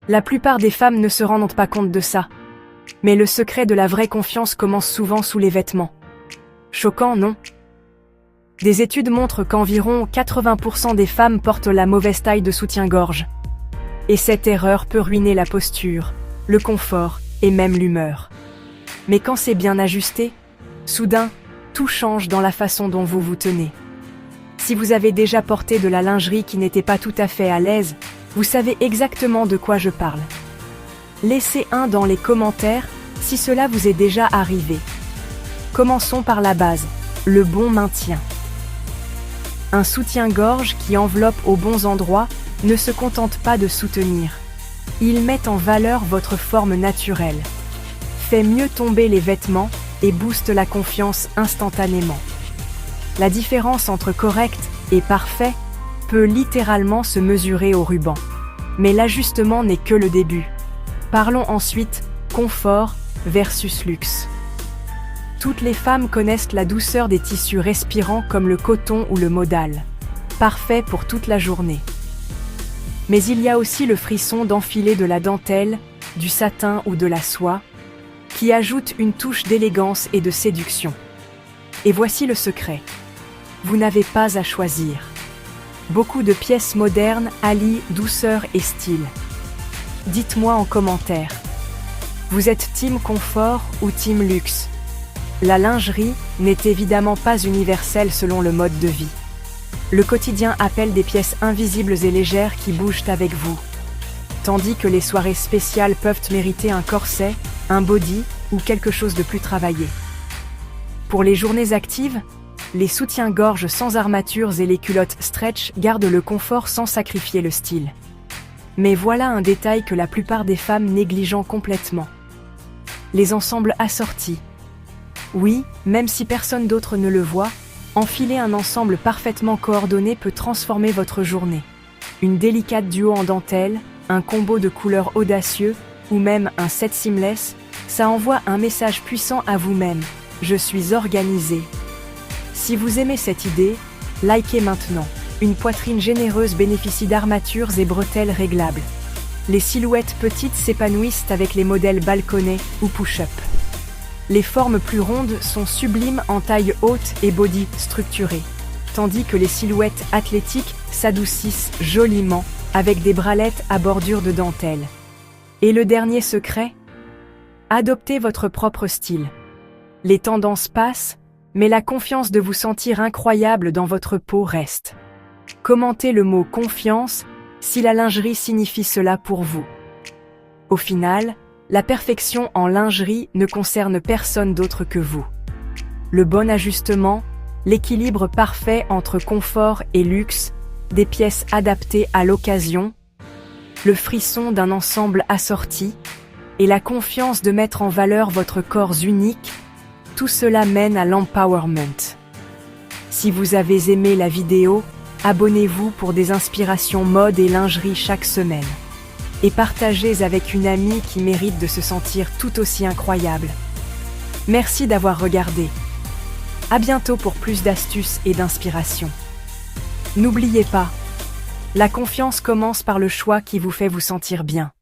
La plupart des femmes ne se rendent pas compte de ça. Mais le secret de la vraie confiance commence souvent sous les vêtements. Choquant, non? Des études montrent qu'environ 80% des femmes portent la mauvaise taille de soutien-gorge. Et cette erreur peut ruiner la posture, le confort et même l'humeur. Mais quand c'est bien ajusté, soudain, tout change dans la façon dont vous vous tenez. Si vous avez déjà porté de la lingerie qui n'était pas tout à fait à l'aise, vous savez exactement de quoi je parle. Laissez un dans les commentaires si cela vous est déjà arrivé. Commençons par la base, le bon maintien. Un soutien-gorge qui enveloppe aux bons endroits ne se contente pas de soutenir. Il met en valeur votre forme naturelle, fait mieux tomber les vêtements et booste la confiance instantanément. La différence entre correct et parfait peut littéralement se mesurer au ruban. Mais l'ajustement n'est que le début. Parlons ensuite confort versus luxe. Toutes les femmes connaissent la douceur des tissus respirants comme le coton ou le modal, parfait pour toute la journée. Mais il y a aussi le frisson d'enfiler de la dentelle, du satin ou de la soie, qui ajoute une touche d'élégance et de séduction. Et voici le secret. Vous n'avez pas à choisir. Beaucoup de pièces modernes allient douceur et style. Dites-moi en commentaire. Vous êtes team confort ou team luxe? La lingerie n'est évidemment pas universelle selon le mode de vie. Le quotidien appelle des pièces invisibles et légères qui bougent avec vous. Tandis que les soirées spéciales peuvent mériter un corset, un body ou quelque chose de plus travaillé. Pour les journées actives, les soutiens-gorge sans armatures et les culottes stretch gardent le confort sans sacrifier le style. Mais voilà un détail que la plupart des femmes négligent complètement. Les ensembles assortis. Oui, même si personne d'autre ne le voit, enfiler un ensemble parfaitement coordonné peut transformer votre journée. Une délicate duo en dentelle, un combo de couleurs audacieux, ou même un set seamless, ça envoie un message puissant à vous-même. Je suis organisée. Si vous aimez cette idée, likez maintenant. Une poitrine généreuse bénéficie d'armatures et bretelles réglables. Les silhouettes petites s'épanouissent avec les modèles balconnés ou push-up. Les formes plus rondes sont sublimes en taille haute et body structuré, tandis que les silhouettes athlétiques s'adoucissent joliment avec des bralettes à bordure de dentelle. Et le dernier secret? Adoptez votre propre style. Les tendances passent, mais la confiance de vous sentir incroyable dans votre peau reste. Commentez le mot « confiance » si la lingerie signifie cela pour vous. Au final, la perfection en lingerie ne concerne personne d'autre que vous. Le bon ajustement, l'équilibre parfait entre confort et luxe, des pièces adaptées à l'occasion, le frisson d'un ensemble assorti et la confiance de mettre en valeur votre corps unique, tout cela mène à l'empowerment. Si vous avez aimé la vidéo, abonnez-vous pour des inspirations mode et lingerie chaque semaine. Et partagez avec une amie qui mérite de se sentir tout aussi incroyable. Merci d'avoir regardé. À bientôt pour plus d'astuces et d'inspiration. N'oubliez pas, la confiance commence par le choix qui vous fait vous sentir bien.